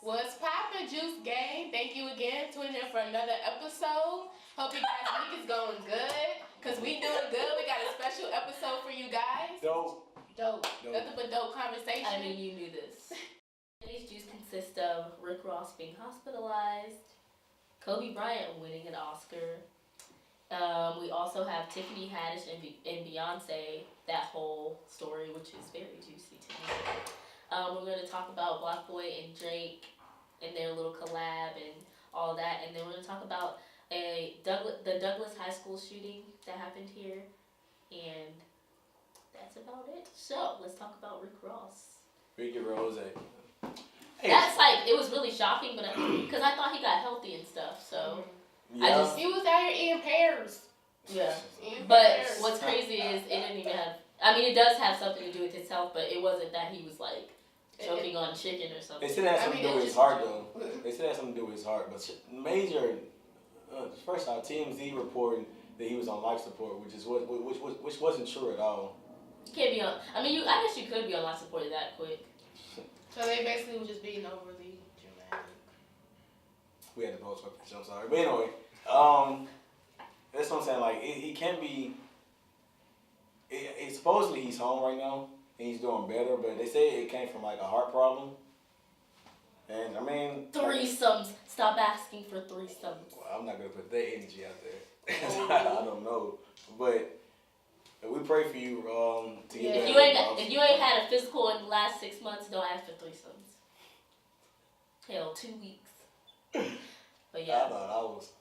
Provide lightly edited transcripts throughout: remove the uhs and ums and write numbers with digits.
What's poppin', Juice Gang? Thank you again. Tuning in for another episode. Hope you guys' week is going good. Cause we doing good. We got a special episode for you guys. Dope. Nothing but dope conversation. I mean, you knew this. Today's juice consists of Rick Ross being hospitalized, Kobe Bryant winning an Oscar. We also have Tiffany Haddish and Beyonce, that whole story, which is very juicy to me. We're going to talk about Block Boy and Drake and their little collab and all that. And then we're going to talk about the Douglas High School shooting that happened here. And that's about it. So, let's talk about Rick Ross. Ricky Rose. Hey. That's like, it was really shocking, but because I thought he got healthy and stuff, so. Yeah. He was out here eating pears. Yeah. Eating But pears. what's crazy is it didn't even have, I mean, it does have something to do with his health, but it wasn't that he was like choking on chicken or something. They said it had something to do with his heart, though. They said it had something to do with his heart. But major, first off, TMZ reported that he was on life support, which wasn't true at all. Can't be on, I mean, I guess you could be on life support that quick. So they basically were just being overly dramatic. We had to post for this, I'm sorry. But anyway, that's what I'm saying. Like, he can't be. Supposedly he's home right now and he's doing better, but they say it came from like a heart problem. And I mean, Threesomes. Stop asking for threesomes. Well, I'm not gonna put that energy out there. I don't know, but we pray for you to get better. If you ain't had a physical in the last 6 months, don't ask for threesomes. Hell, 2 weeks. But yeah. I thought I was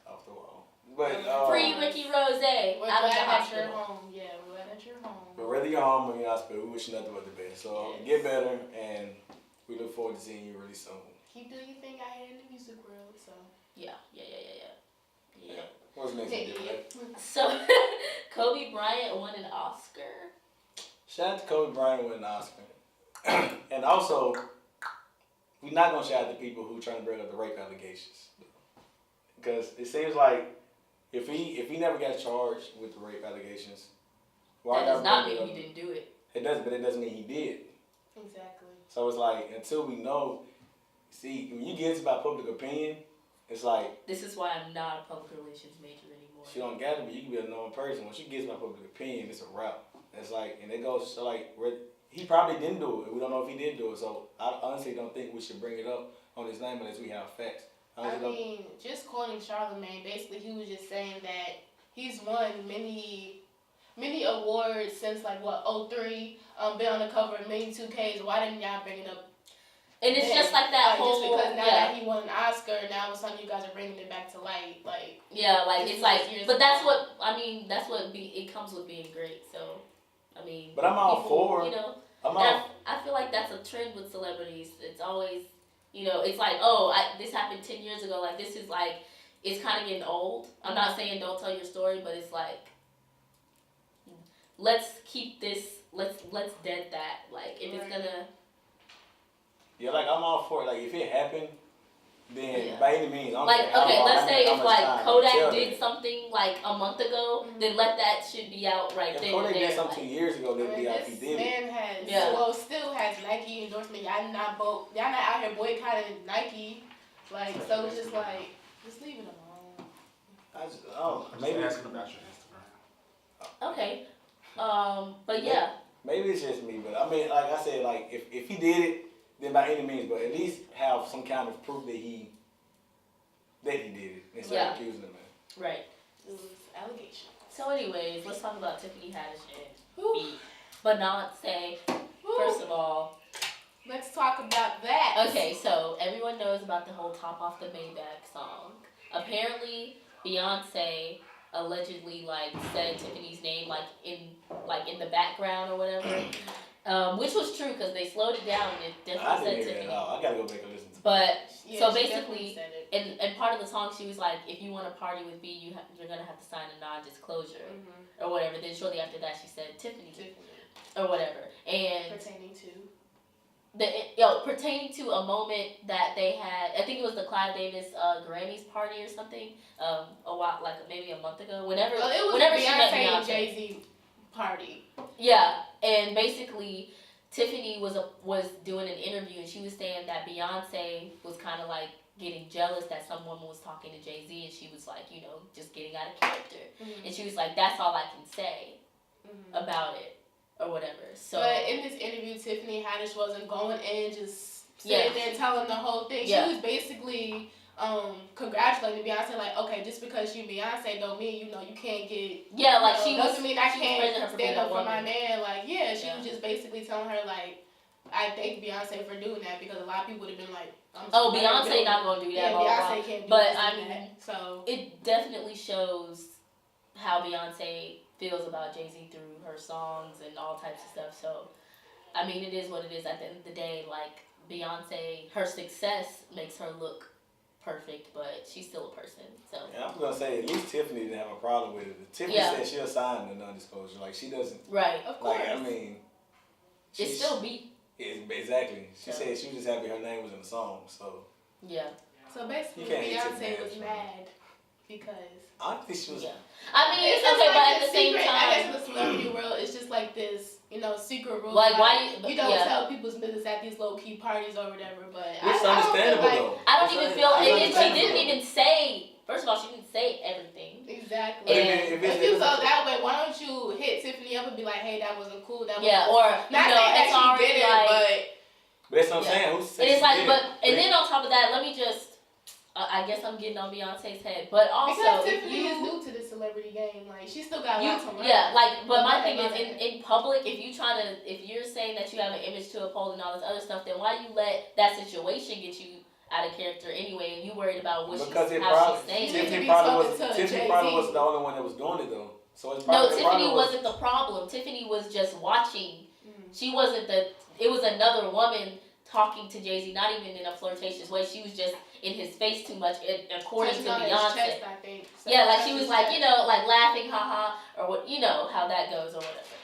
off the wall. But Free Ricky Rose We're out of the glad that hospital. you're home. Yeah, we're glad that you're home. But whether you're home or in the hospital, we wish you nothing but the best. So get better, and we look forward to seeing you really soon. Keep doing your thing out here in the music world. So Yeah. What's next? So, Kobe Bryant won an Oscar. Shout out to Kobe Bryant winning an Oscar. And also, we're not going to shout out the people who trying to bring up the rape allegations. Because it seems like if he never got charged with the rape allegations, That does not mean he didn't do it. It does, but it doesn't mean he did. exactly. So it's like, until we know, see, when you get into about public opinion, it's like, This is why I'm not a public relations major anymore. she don't got to be. You can be a known person. Once you get into my public opinion, it's a wrap. It's like, and it goes to like, he probably didn't do it. We don't know if he did do it. So I honestly don't think we should bring it up on his name unless we have facts. I mean, just quoting Charlamagne, basically he was just saying that he's won many awards since like what 03, been on the cover of many 2Ks. Why didn't y'all bring it up? And it's just like that whole, just because now that he won an Oscar, now it's something you guys are bringing it back to light, like. Yeah, like it's like, but ago. that's what I mean. That's what it comes with being great. So, I mean. But I'm all people, for. You know, I'm all. I feel like that's a trend with celebrities. It's always, it's like, this happened 10 years ago. Like this is like, it's kind of getting old. I'm not saying don't tell your story, but it's like, let's keep this. Let's dead that. Like if it's gonna. Yeah, like I'm all for it. Like if it happened, then by any means, I'm like okay. Let's say if like Kodak did that. something like a month ago, then let that shit be out right If then. Kodak and there, did something 2 years ago, then be out. He This did it. man has, still has Nike endorsement. Y'all not out here boycotting Nike, like so it's just like just leave it alone. Maybe asking about your Instagram. Okay. But yeah. Maybe it's just me, but I mean, like I said, like if he did it, then by any means, but at least have some kind of proof that he did it instead of accusing the man. Right. It was allegation. So anyways, let's talk about Tiffany Haddish and Beyonce. First of all. Let's talk about that. Okay, so everyone knows about the whole Top Off the Maybach song. Apparently, Beyonce allegedly said Tiffany's name in the background or whatever. Which was true because they slowed it down and it definitely said Tiffany. I gotta go back and listen to it. But Yeah, so she basically, definitely said it. and part of the song she was like, if you want to party with me, you're gonna have to sign a non-disclosure or whatever. Then shortly after that, she said Tiffany or whatever, and pertaining to a moment that they had. I think it was the Clive Davis Grammys party or something. A while, maybe a month ago. Whenever it was whenever Beyonce she met and Jay-Z party. Yeah, and basically Tiffany was doing an interview and she was saying that Beyonce was kind of like getting jealous that some woman was talking to Jay-Z and she was like, you know, just getting out of character. And she was like, that's all I can say about it or whatever. So, but in this interview, Tiffany Haddish wasn't going in just sitting there telling the whole thing. She was basically congratulating Beyonce, like, okay, just because you Beyonce don't mean, you know, you can't get, like she doesn't mean I she can't stand up for woman. my man. Like, she was just basically telling her, like, I thank Beyonce for doing that, because a lot of people would have been like, Beyonce not gonna do that. Yeah, Beyonce can't do but this I and mean, that. So it definitely shows how Beyonce feels about Jay-Z through her songs and all types of stuff. So, I mean, it is what it is. At the end of the day, like, Beyonce, her success makes her look perfect, but she's still a person. So. And I'm gonna say at least Tiffany didn't have a problem with it. Tiffany said she'll sign the non-disclosure. Like, she doesn't. Right. Of course. Like, I mean, it's still beat. Exactly. She said she was just happy her name was in the song. So. Yeah. So basically, Beyonce was mad because. I think she was. Yeah. I mean, it's okay, like but at the same secret, time, I guess in the celebrity world, it's just like this, you know, secret rule. Like, why you don't tell people's business at these low key parties or whatever. But it's understandable though. I don't even feel. She didn't even say. First of all, she didn't say everything. Exactly. And if you felt that way, why don't you hit Tiffany up and be like, hey, that wasn't cool. That wasn't cool. Or not saying that she did it, but that's what I'm saying. Who's and it's like, and then on top of that, let me just. I guess I'm getting on Beyonce's head, but also because Tiffany is new to the celebrity game, like she still got a lot to learn. Yeah, like, but my thing is, in public, if you're saying that you have an image to uphold and all this other stuff, then why you let that situation get you out of character anyway, and you worried about what because she's saying? Tiffany probably was the only one that was doing it though. So it's probably, Tiffany wasn't the problem. Tiffany was just watching. She wasn't it was another woman talking to Jay-Z, not even in a flirtatious way. She was just in his face too much, according to Beyonce. Chest, I think. So yeah, like she was like, you know, like laughing, haha, or what, you know, how that goes or whatever.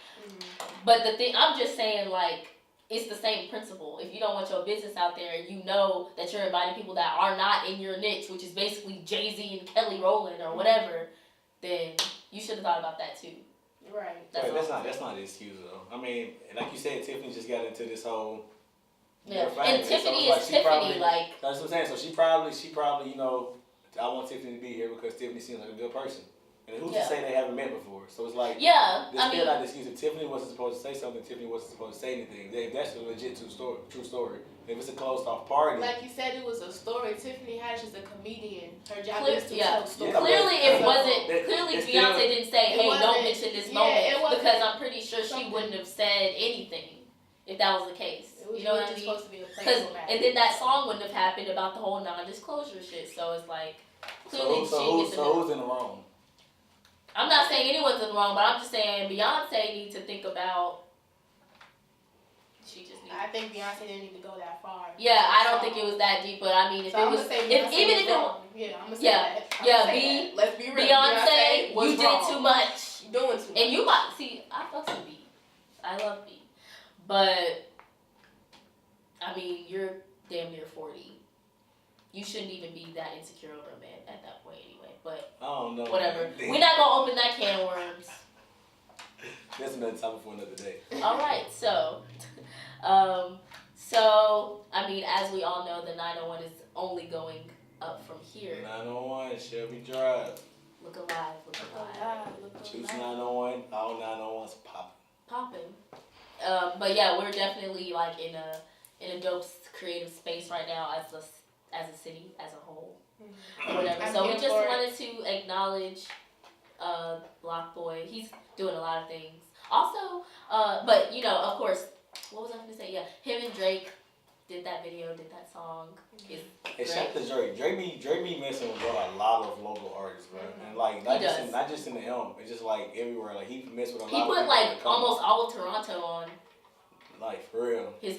But the thing, I'm just saying, like, it's the same principle. If you don't want your business out there and you know that you're inviting people that are not in your niche, which is basically Jay-Z and Kelly Rowland or whatever, then you should have thought about that too. Right. That's not the excuse though. I mean, like you said, Tiffany just got into this whole. Yeah, and Tiffany is Tiffany, like. That's what I'm saying. So she probably, you know, I want Tiffany to be here because Tiffany seems like a good person. And who's to say they haven't met before? So it's like, there's still not the excuse. If Tiffany wasn't supposed to say something, Tiffany wasn't supposed to say anything. That's a legit true story. If it's a closed off party. Like you said, it was a story. Tiffany Haddish is a comedian. Her job is to tell stories. Clearly it wasn't, Beyonce didn't say, hey, don't mention this moment, because I'm pretty sure she wouldn't have said anything if that was the case. You know what I mean? Supposed to be a playful matter. And then that song wouldn't have happened about the whole non-disclosure shit. So it's like, clearly who's in the wrong? I'm not saying anyone's in the wrong, but I'm just saying Beyonce needs to think about. I think Beyonce didn't even go that far. Yeah, I don't think it was that deep, but I mean, if so it was, let's be real. Beyonce, you did too much. Doing too much. And you might see, I fuck with B. I love B, but I mean, you're damn near 40. You shouldn't even be that insecure over a man at that point anyway. But I don't know. Whatever. We're not gonna open that can of worms. That's another topic for another day. All right, so I mean, as we all know, the 901 is only going up from here. 901 Shelby Drive. Look alive, look alive. Choose 901. All 901s popping. But yeah, we're definitely like in a dope creative space right now as a city as a whole, or whatever. So we just wanted to acknowledge Block Boy. He's doing a lot of things. Also, but you know, of course, what was I going to say? Yeah, him and Drake did that video, did that song. Hey, shout out to Drake. Drake be messing with a lot of local artists, bro. And like not just in the M, it's just like everywhere. Like he messed with a lot. He put like almost all of Toronto on. Like for real. His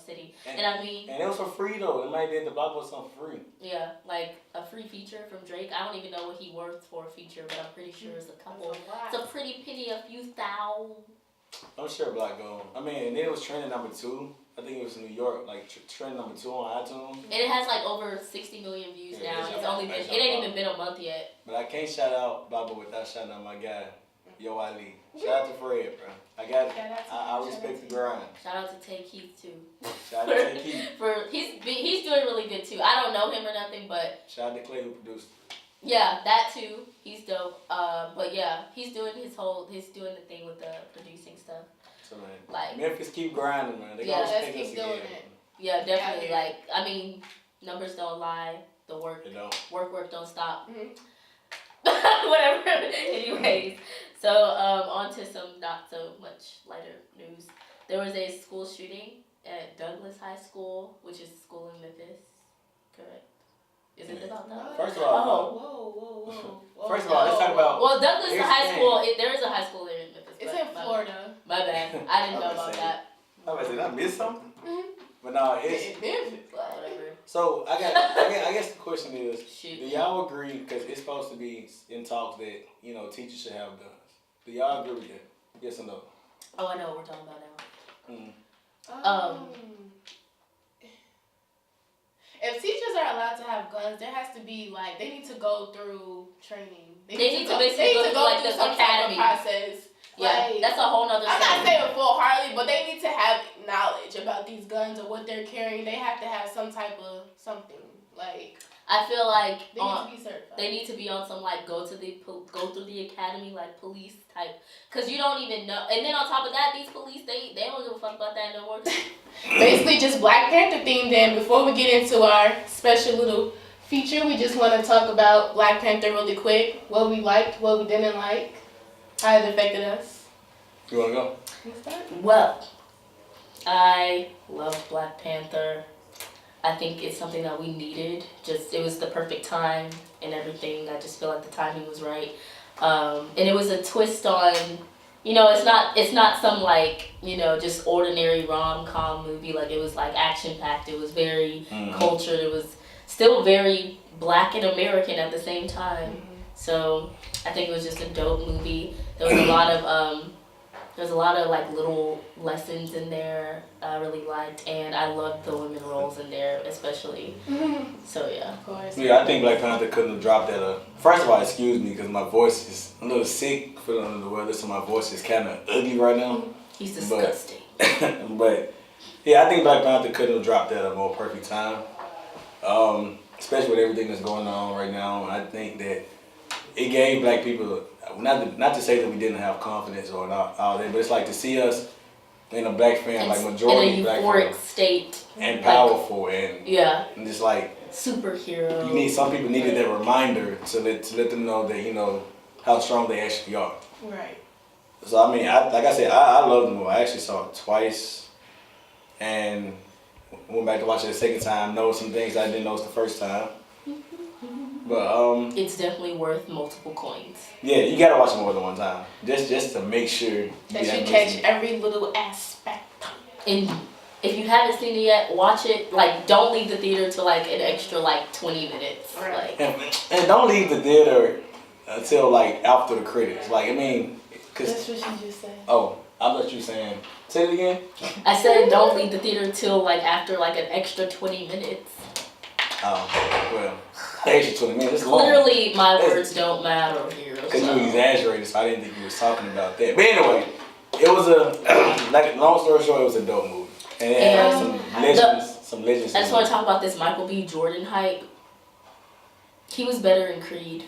city. And I mean, and it was for free though. It might be the Block was something free. Yeah, like a free feature from Drake. I don't even know what he worth for a feature, but I'm pretty sure it's a couple. It's a pretty penny, a few thousand. I'm sure Black Gold. I mean, and then it was trending number 2. I think it was in New York, like trend number 2 on iTunes. And it has like over 60 million views now. It ain't even been a month yet. But I can't shout out Black Boy without shouting out my guy, Yo, Ali. Shout out to Fred, bro. I got it. I respect the grind. Shout out to Tay Keith too. Shout out to Tay Keith. He's doing really good too. I don't know him or nothing, but shout out to Clay who produced. Yeah, that too. He's dope. But yeah, he's doing the thing with the producing stuff. So man, like Memphis keep grinding, man. They just keep doing it. Yeah, definitely. Like I mean, numbers don't lie. The work don't stop. Mm-hmm. Whatever. Anyways, so on to some not so much lighter news. There was a school shooting at Douglas High School, which is a school in Memphis. Correct. Is it about that? First of all, whoa. First of all, let's talk about. Well, Douglas High School. There is a high school there in Memphis. It's in Florida. My bad. I didn't know about that. I was like, did I miss something? Mm-hmm. But no, it's Memphis. Whatever. So I guess the question is, Shoot. do y'all agree? Because it's supposed to be in talks that teachers should have guns. Do y'all agree with that? Yes or no? Oh, I know what we're talking about now. If teachers are allowed to have guns, there has to be they need to go through training. They need to basically go through like this academy process. Yeah, that's a whole nother. I'm not saying full-heartedly, but they need to have knowledge about these guns or what they're carrying. They have to have some type of something. I feel like they need to be certified. They need to be on some go through the academy police type, cause you don't even know. And then on top of that, these police they don't give a fuck about that no more. Basically, just Black Panther themed. Then before we get into our special little feature, we just want to talk about Black Panther really quick. What we liked, what we didn't like, how it affected us. You wanna go? Well, I loved Black Panther. I think it's something that we needed. It was the perfect time and everything. I just feel like the timing was right. And it was a twist on, it's not some just ordinary rom-com movie. It was action-packed. It was very cultured. It was still very Black and American at the same time. Mm-hmm. So I think it was just a dope movie. There was a lot of little lessons in there I really liked, and I loved the women roles in there especially. So yeah. Of course. Yeah, I think Black Panther couldn't have dropped that. First of all, excuse me because my voice is a little sick, feeling under the weather, so my voice is kind of ugly right now. He's disgusting. But yeah, I think Black Panther couldn't have dropped that at a more perfect time. Especially with everything that's going on right now. I think that it gave Black people, not to say that we didn't have confidence or not all that, but it's to see us in a Black fan, majority in a Black euphoric fan, state and powerful and and just superhero. Some people needed that reminder to let them know that how strong they actually are. Right. So I mean, like I said, I love the movie. I actually saw it twice, and went back to watch it the second time. Know some things I didn't know the first time. But it's definitely worth multiple coins. Yeah, you gotta watch it more than one time, just to make sure that you catch every little aspect. And if you haven't seen it yet, watch it. Don't leave the theater till an extra 20 minutes. Right. And don't leave the theater until after the credits. Cause that's what you just said. Oh, I thought you saying. Say it again. I said don't leave the theater till after an extra 20 minutes. Oh, well, extra 20 minutes. Clearly, my words don't matter here. Because you exaggerated, so I didn't think you was talking about that. But anyway, it was long story short, it was a dope movie. And it had some legends. I just want to talk about this Michael B. Jordan hype. He was better in Creed,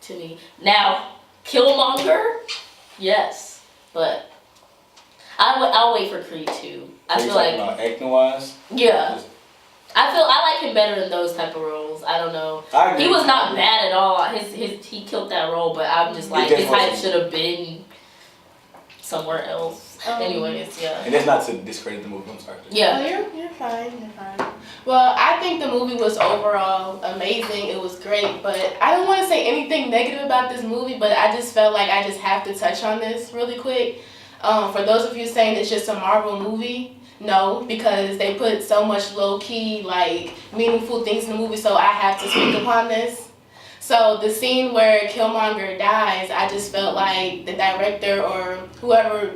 to me. Now, Killmonger, yes, but I'll wait for Creed 2. I feel about acting wise. Yeah. I like him better in those type of roles. I don't know. He was not bad at all. He killed that role, but I'm just his hype should have been somewhere else. Anyways, yeah. And that's not to discredit the movie. I'm sorry. Yeah. Oh, you're fine. You're fine. Well, I think the movie was overall amazing. It was great, but I don't want to say anything negative about this movie, but I just felt like I just have to touch on this really quick. For those of you saying it's just a Marvel movie. No, because they put so much low-key, meaningful things in the movie, so I have to speak upon this. So the scene where Killmonger dies, I just felt like the director or whoever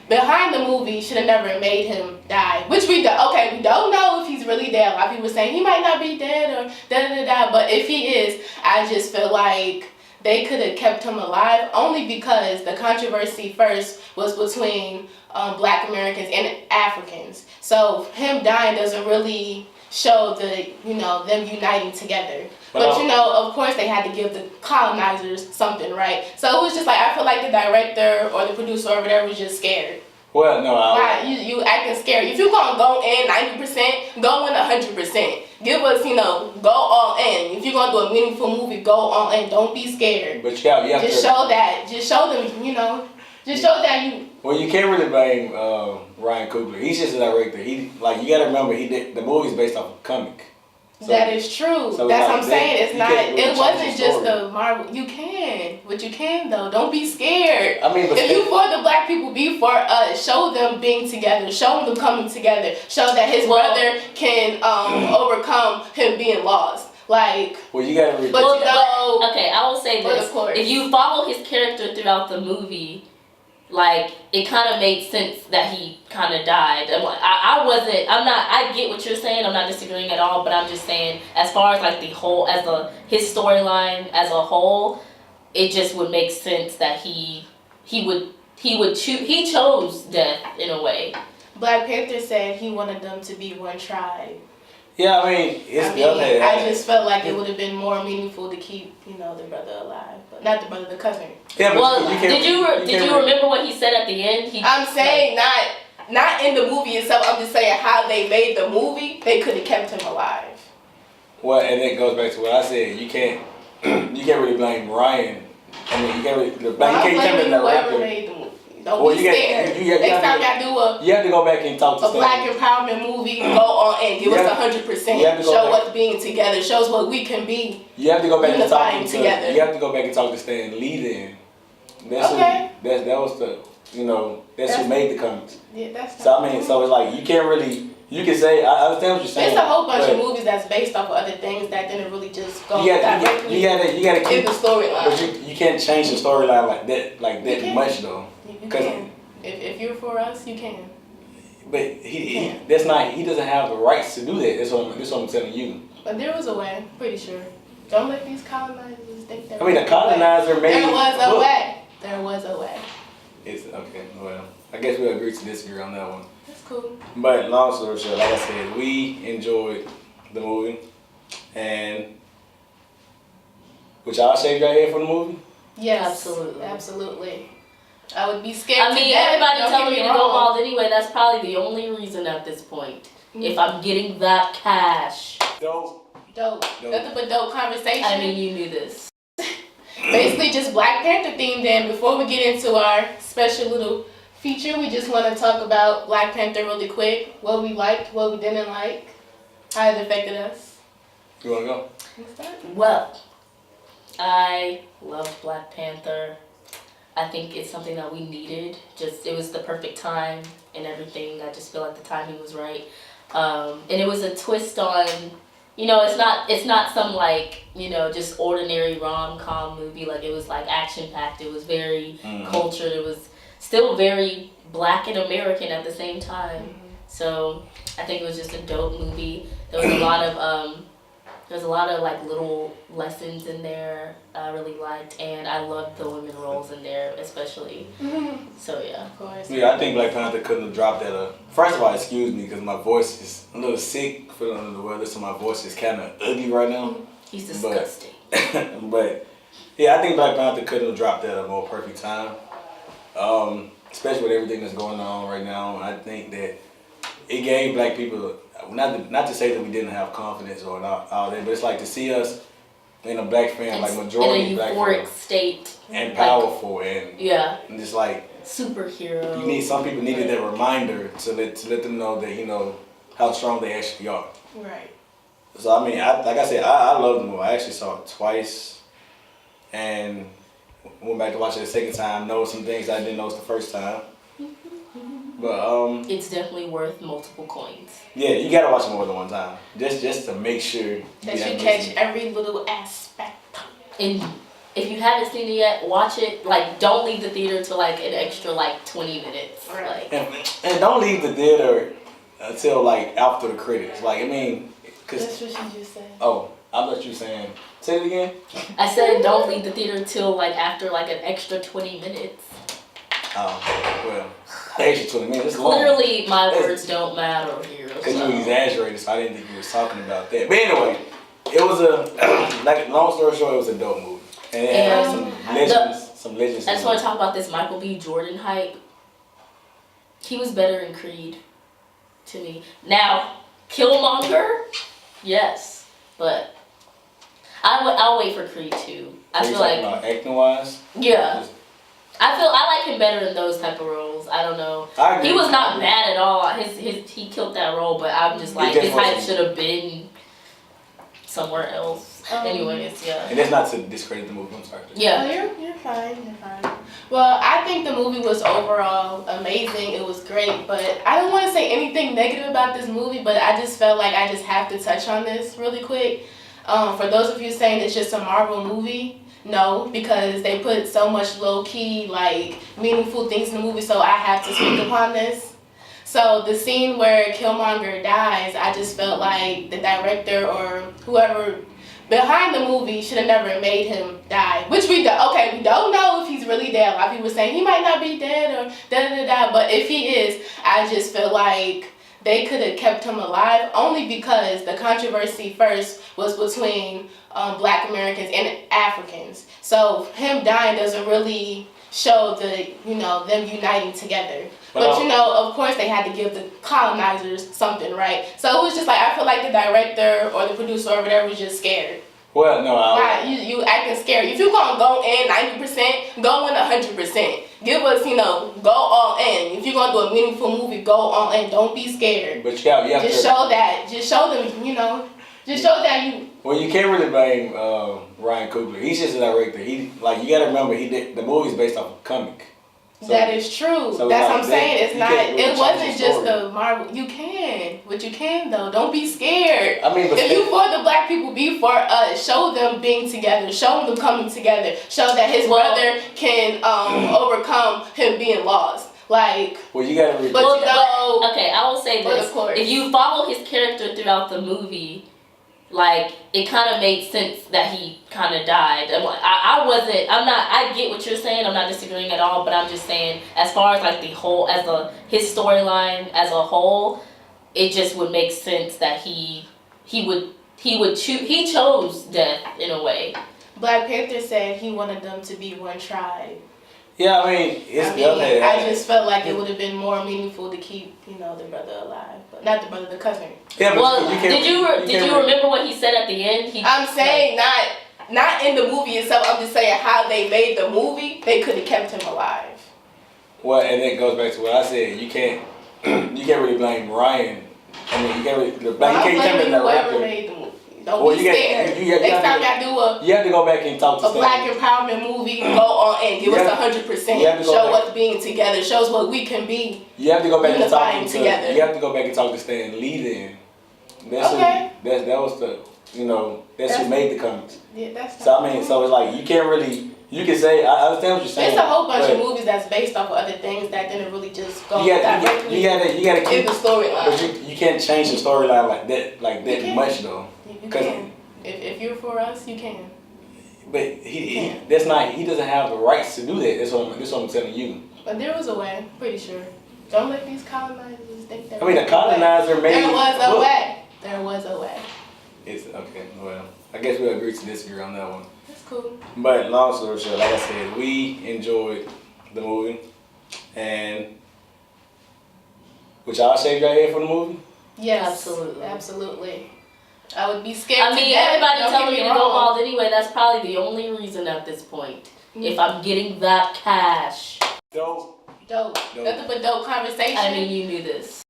behind the movie should have never made him die. Which we don't know if he's really dead. A lot of people saying he might not be dead or da-da-da-da, but if he is, I just feel like they could have kept him alive only because the controversy first was between Black Americans and Africans. So him dying doesn't really show them uniting together. But of course they had to give the colonizers something, right? So it was just like, I feel like the director or the producer or whatever was just scared. Well, no, Why you acting scared? If you're gonna go in 90%, go in 100%. Give us, go all in. If you're gonna do a meaningful movie, go all in. Don't be scared. But you have just to show that. Just show them, just show that you. Well, you can't really blame Ryan Coogler. He's just a director. You gotta remember the movie's based off a comic. So, that is true. So that's what I'm saying. It's not. Really it wasn't the just the Marvel. You can, but you can though. Don't be scared. I mean, if you for the Black people, be for us. Show them being together. Show them coming together. Show that his brother can overcome him being lost. Like. Well, you gotta read. But okay, I will say this: if you follow his character throughout the movie, like, it kind of made sense that he kind of died. I get what you're saying. I'm not disagreeing at all, but I'm just saying, as far as like his storyline as a whole, it just would make sense that he chose death in a way. Black Panther said he wanted them to be one tribe. Yeah, I mean, I just felt like it would have been more meaningful to keep, the brother alive, but not the brother, the cousin. Yeah, but well, did you remember what he said at the end? I'm saying not in the movie itself. I'm just saying how they made the movie. They could have kept him alive. Well, and it goes back to what I said. You can't really blame Ryan. I mean, you can't really blame the director. Made the movie. Don't be scared. Next time y'all do you have to go back and talk to a Black empowerment movie. Go on and give us 100%. Show us being together. Show us what we can be. You have to go back and talk together. You have to go back and talk to Stan Lee then. That's that was the that's who made the comics. Yeah, that's. So I mean, so it's like you can't really. You can say I understand what you're saying. There's a whole bunch of movies that's based off of other things that didn't really just go directly. You gotta keep the storyline. But you can't change the storyline like that much though. You can. If you're for us, you can. But he doesn't have the rights to do that. That's what I'm telling you. But there was a way, pretty sure. Don't let these colonizers think that. I mean, the colonizer made. There was a way. There was a way. It's okay. Well, I guess we'll agree to disagree on that one. That's cool. But long story short, like I said, we enjoyed the movie, and would y'all shave your head for the movie? Yes, absolutely. I would be scared. I mean, everybody telling me to go bald anyway. That's probably the only reason at this point. If I'm getting that cash. Dope. Nothing but dope conversation. I mean, you knew this. Basically, just Black Panther themed. Then before we get into our special little feature, we just want to talk about Black Panther really quick. What we liked, what we didn't like, how it affected us. You want to go? Well, I loved Black Panther. I think it's something that we needed. It was the perfect time and everything. I just feel like the timing was right. And it was a twist on, it's not some like, just ordinary rom-com movie. Like, it was like action-packed. It was very cultured. It was still very Black and American at the same time. So I think it was just a dope movie. There was a lot of like little lessons in there I really liked, and I loved the women roles in there especially. So yeah. Of course. Yeah, I think Black Panther couldn't have dropped that. First of all, excuse me, because my voice is a little sick, feeling under the weather, so my voice is kind of ugly right now. He's disgusting. But yeah, I think Black Panther couldn't have dropped that at a more perfect time. Especially with everything that's going on right now. I think that it gave Black people, not to say that we didn't have confidence or all that, but it's like to see us in a Black fan, like majority Black in a euphoric state. And powerful and just like superhero. Some people needed that reminder to let them know that, how strong they actually are. Right. So I mean, like I said, I love the movie. I actually saw it twice, and went back to watch it the second time. Know some things I didn't know the first time. But it's definitely worth multiple coins. Yeah, you gotta watch it more than one time, just to make sure that you catch every little aspect. And if you haven't seen it yet, watch it. Like, don't leave the theater till like an extra 20 minutes. Right. Like, and don't leave the theater until like after the credits. Like, I mean, That's what you just said. Oh, I thought you were saying. Say it again. I said don't leave the theater till like after like an extra 20 minutes. Oh, well, extra 20 minutes. It's long. Clearly, my words don't matter here. Because you exaggerated, so I didn't think you was talking about that. But anyway, it was like long story short, it was a dope movie, and it had some legends. I just want to talk about this Michael B. Jordan hype. He was better in Creed, to me. Now, Killmonger, yes, but I'll wait for Creed 2. I feel like acting wise. Yeah. I like him better in those type of roles. I don't know. I agree. He was not bad at all. He killed that role, but I'm just like his hype should have been somewhere else. Anyways, yeah. And that's not to discredit the movie. I'm sorry. Yeah. Oh, you're fine. You're fine. Well, I think the movie was overall amazing. It was great, but I don't want to say anything negative about this movie, but I just felt like I just have to touch on this really quick. For those of you saying it's just a Marvel movie. No, because they put so much low-key, like, meaningful things in the movie, so I have to speak upon this. So the scene where Killmonger dies, I just felt like the director or whoever behind the movie should have never made him die. Which we don't know if he's really dead. A lot of people saying he might not be dead or da-da-da-da, but if he is, I just feel like they could have kept him alive only because the controversy first was between Black Americans and Africans. So him dying doesn't really show them uniting together. But of course they had to give the colonizers something, right? So it was just like, I feel like the director or the producer or whatever was just scared. Well, no, Why you acting scared? If you're gonna go in 90%, go in 100%. Give us, go all in. If you're gonna do a meaningful movie, go all in. Don't be scared. But you have just show that. Just show them, just show that you. Well, you can't really blame Ryan Coogler. He's just a director. You gotta remember the movie's based off a comic. So, that is true. So that's what I'm saying. It's not. Really it wasn't just the Marvel. You can, but you can though. Don't be scared. I mean, if you for the Black people, be for us. Show them being together. Show them coming together. Show that his brother can overcome him being lost. Like. Well, you gotta. Okay, I will say this. Of course. If you follow his character throughout the movie, like, it kind of made sense that he kind of died. I get what you're saying, I'm not disagreeing at all, but I'm just saying, as far as like his storyline as a whole, it just would make sense that he chose death in a way. Black Panther said he wanted them to be one tribe. Yeah, I mean, I just felt like it would have been more meaningful to keep, the brother alive, but not the brother, the cousin. Yeah, but well, did you remember what he said at the end? I'm saying not in the movie itself. I'm just saying how they made the movie. They could have kept him alive. Well, and it goes back to what I said. You can't really blame Ryan. I mean, you can't really blame whoever made the movie. Don't be scared. Next time y'all do you have to go back and talk to a Black empowerment movie. Go on and give us 100%. Show us being together. Show us what we can be. You have to go back and talk together. You have to go back and talk to Stan Lee. Then that was the that's who made the comics. Yeah, that's. So I mean, so it's like you can't really. You can say I understand what you're saying. It's a whole bunch of movies that's based off of other things that didn't really just go directly. You gotta keep the storyline. But you can't change the storyline like that much though. You can. If you're for us, you can. But he doesn't have the rights to do that. That's what I'm telling you. But there was a way, pretty sure. Don't let these colonizers think that. I mean, the colonizer made. There was a way. There was a way. It's okay. Well, I guess we'll agree to disagree on that one. That's cool. But long story short, like I said, we enjoyed the movie, and would y'all shave your head for the movie? Yes, absolutely. I would be scared. I mean, everybody telling me to go bald anyway. That's probably the only reason at this point. Mm-hmm. If I'm getting that cash. Dope. Nothing but dope conversation. I mean, you knew this.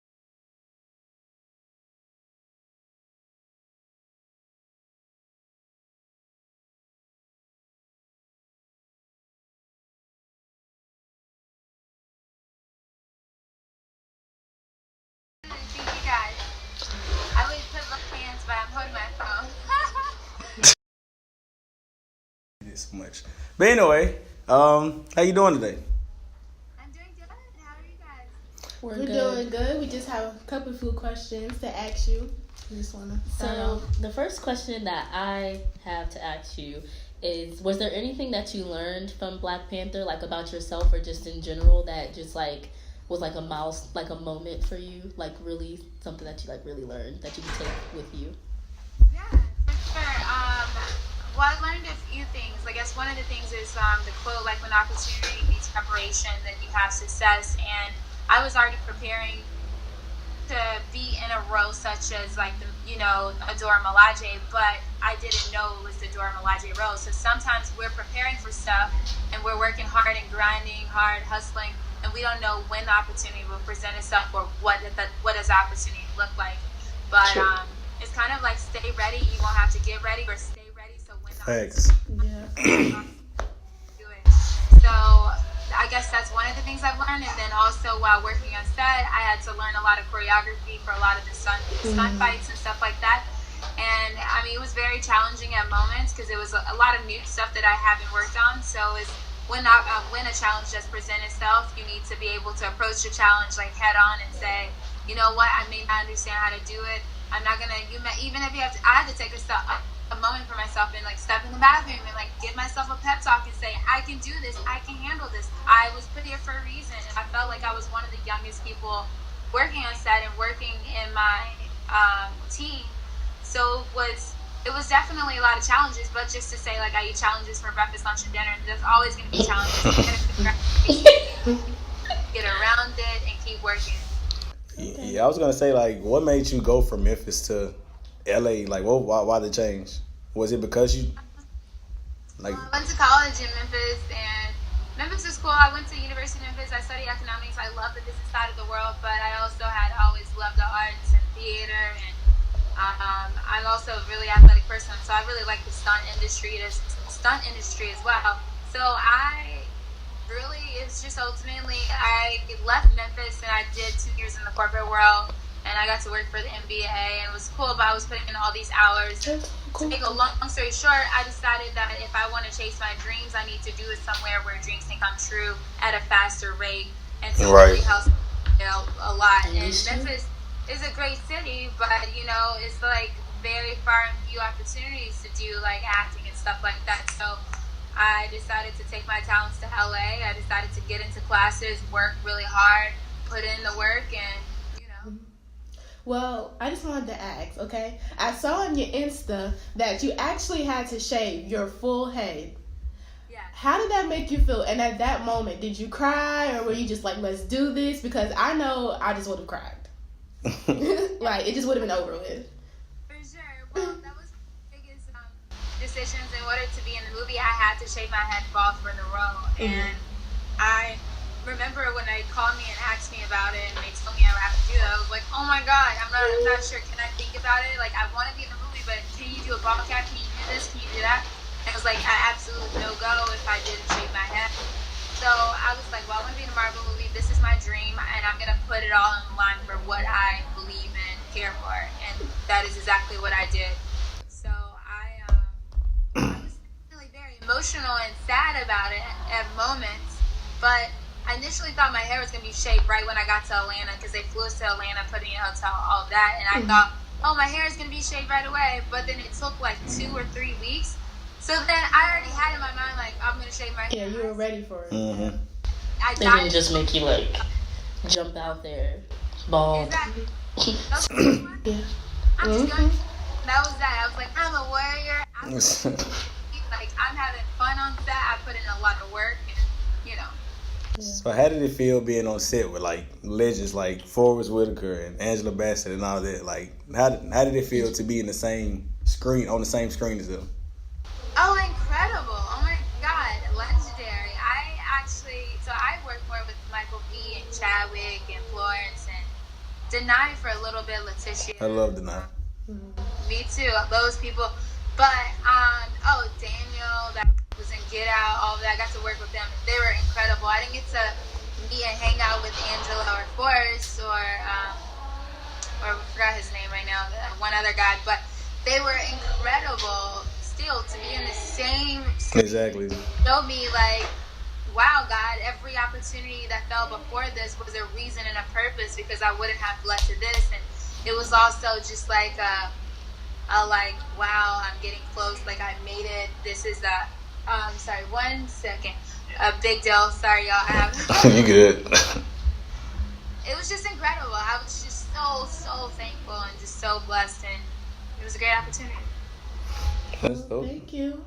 So much. But anyway, how you doing today? I'm doing good. How are you guys? We're doing good. We just have a couple few questions to ask you. You just wanna start So off? the first question that I have to ask you is: was there anything that you learned from Black Panther, like about yourself or just in general, that just like was like like a moment for you, like really something that you like really learned that you can take with you? Yeah, for sure. Well, I learned a few things. I guess one of the things is the quote, like when opportunity meets preparation, then you have success. And I was already preparing to be in a role such as like the, Adora Milaje, but I didn't know it was the Adora Milaje role. So sometimes we're preparing for stuff and we're working hard and grinding hard, hustling, and we don't know when the opportunity will present itself or what does the opportunity look like. But it's kind of like stay ready. You won't have to get ready, or stay ready. So when the Thanks. Yeah. do it. So I guess that's one of the things I've learned. And then also while working on set, I had to learn a lot of choreography for a lot of the stunt fights and stuff like that. And I mean, it was very challenging at moments because it was a lot of new stuff that I haven't worked on. So it's when a challenge does present itself, you need to be able to approach the challenge like head on and say, you know what, I may not understand how to do it. I'm not gonna. Even if you have to, I had to take a moment for myself and like step in the bathroom and like give myself a pep talk and say, I can do this. I can handle this. I was put here for a reason, and I felt like I was one of the youngest people working on set and working in my team. So it was definitely a lot of challenges, but just to say, like, I eat challenges for breakfast, lunch, and dinner. There's always going to be challenges. You got to figure out get around it and keep working. Yeah, I was gonna say, like, what made you go from Memphis to LA? Like, why the change? Was it because you like? I went to college in Memphis, and Memphis is cool. I went to University of Memphis. I studied economics. I love the business side of the world, but I also had always loved the arts and theater, and I'm also a really athletic person, so I really like the stunt industry as well. So it's just ultimately, I left Memphis and I did 2 years in the corporate world, and I got to work for the NBA, and it was cool, but I was putting in all these hours. To make a long story short, I decided that if I want to chase my dreams, I need to do it somewhere where dreams can come true at a faster rate, and so it really helps a lot. And Memphis is a great city, but it's like very far and few opportunities to do like acting and stuff like that. So I decided to take my talents to LA. I decided to get into classes, work really hard, put in the work, and Well, I just wanted to ask, okay? I saw on your Insta that you actually had to shave your full head. Yeah. How did that make you feel? And at that moment, did you cry, or were you just like, let's do this? Because I know I just would have cried. Like, it just would have been over with. For sure. Well, that was the biggest decisions. In order to be in the movie, I had to shave my head bald for the role. And I remember when they called me and asked me about it, and they told me I would have to do that, I was like, oh my god, I'm not sure. Can I think about it? Like, I want to be in the movie, but can you do a bald cap? Can you do this? Can you do that? And it was like, I absolutely no go if I didn't shave my head. So I was like, well, I want to be in a Marvel movie. This is my dream, and I'm going to put it all in line for what I believe and care for. And that is exactly what I did. So I was really very emotional and sad about it at moments. But I initially thought my hair was going to be shaved right when I got to Atlanta, because they flew us to Atlanta, put me in a hotel, all of that. And I thought, oh, my hair is going to be shaved right away. But then it took like 2 or 3 weeks. So then I already had in my mind, like, I'm going to shave my hair. Yeah, you were ready for it. Mm-hmm. They didn't just make you like jump out there bald. Exactly. Yeah. I'm just going. That was that. I was like, I'm a warrior. I'm having fun on set. I put in a lot of work, and So how did it feel being on set with like legends like Forrest Whitaker and Angela Bassett and all that? Like, how did it feel to be in the same screen as them? Oh, incredible! Oh my God, legendary! I worked more with Michael B. and Chadwick and Florence and Denai for a little bit. Letitia. I love Denai. Me too. Those people, but Daniel that was in Get Out, all of that. I got to work with them. They were incredible. I didn't get to meet and hang out with Angela or Forrest or I forgot his name right now. One other guy, but they were incredible. Still to be in the same Exactly. showed me like, wow, God, every opportunity that fell before this was a reason and a purpose, because I wouldn't have led to this. And it was also just like like, wow, I'm getting close. Like, I made it. This is sorry, 1 second. A big deal. Sorry, y'all. I have. You good? It was just incredible. I was just so thankful and just so blessed, and it was a great opportunity. That's dope. Thank you.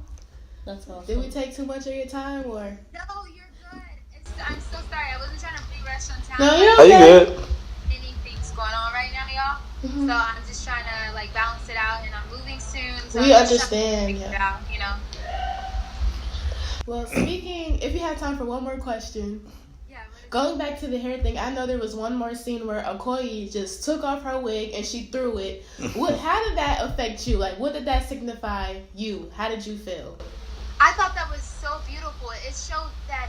That's awesome. Did we take too much of your time, or? No, you're good. I'm so sorry. I wasn't trying to be rushed on time. No, you're Are you okay. good? Many things going on right now, y'all. Mhm. So I'm just trying to like balance it out, and I'm moving soon. So We I'm just trying to understand, figure it yeah. out, you know. Well, speaking, if you have time for one more question, Yeah. going back to the hair thing, I know there was one more scene where Okoye just took off her wig and she threw it. How did that affect you? Like, what did that signify you? How did you feel? I thought that was so beautiful. It showed that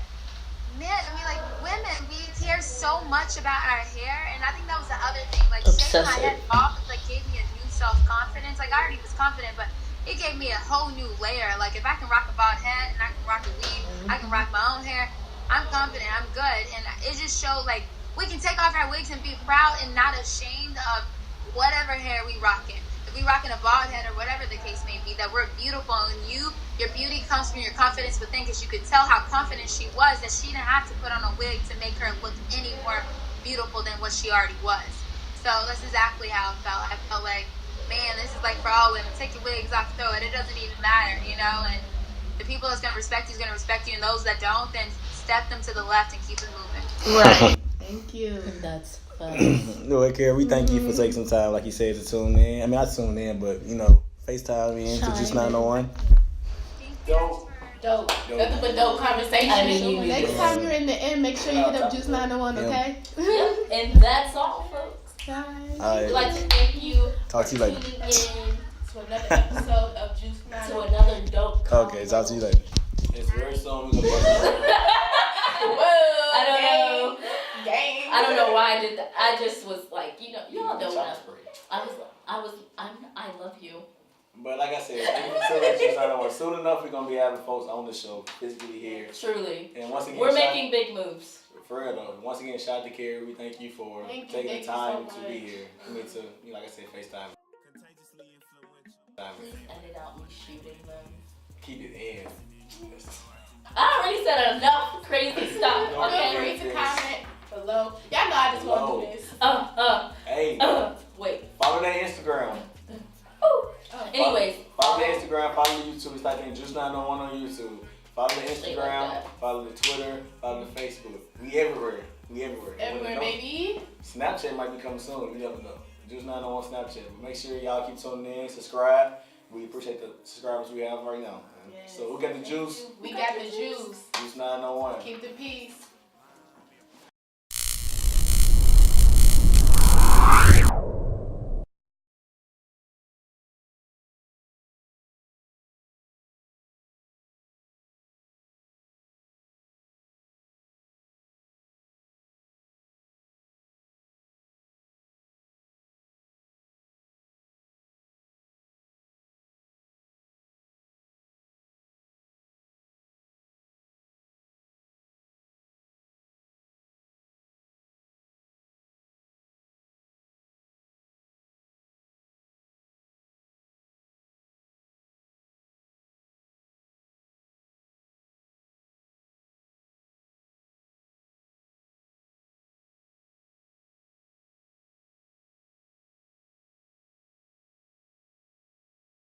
like women, we care so much about our hair, and I think that was the other thing. Like shaving my head off, like gave me a new self-confidence. Like I already was confident, but it gave me a whole new layer. Like if I can rock a bald head and I can rock a weave, I can rock my own hair. I'm confident. I'm good, and it just showed like we can take off our wigs and be proud and not ashamed of whatever hair we rocking. If we rocking a bald head or whatever the case may be, that we're beautiful, and your beauty comes from your confidence within, because you could tell how confident she was, that she didn't have to put on a wig to make her look any more beautiful than what she already was. So that's exactly how I felt. I felt like, man, this is like for all women. Take your wigs off, throw it. It doesn't even matter, you know. And the people that's gonna respect you is gonna respect you, and those that don't, then step them to the left and keep it moving. Right. Thank you. That's No, Carrie, we thank you for taking some time, like you said, to tune in. I mean, I tuned in, but you know, FaceTime in to Juice 901. Dope. Nothing but dope conversation. I mean, you Next did. time you're in the end, make sure you hit up Juice 901, okay? Yep, and that's all, folks. Bye. All We'd right. like to thank you Talk to you for later. tuning in To another episode of Juice to 901. another dope Okay, talk to you later. It's very soon. We're gonna I don't know. Game. I don't know why I did that. I just was like, y'all know what I love you. But like I said, thank you so much. Juice 901. Soon enough, we're gonna be having folks on the show physically here. Truly. And once again, We're making big moves. for real though. Once again, shout out to Carrie. We thank you for taking the time to be here. I mean, like I said, FaceTime. Please edit out me shooting them. Keep it in. I already said enough crazy stuff. Feel Okay. free to comment below. Y'all know I just want to do this. Hey, Wait. follow that Instagram. Ooh. Anyways. Follow the Instagram, follow the YouTube. It's like Juice 901 on YouTube. Follow the Instagram, that. follow the Twitter, follow the Facebook. We everywhere. Everywhere, baby. Snapchat might be coming soon. You never know. Juice 901 Snapchat. But make sure y'all keep tuning in, subscribe. We appreciate the subscribers we have right now. Yes. So who got the juice? We got the juice. Juice 901. Keep the peace.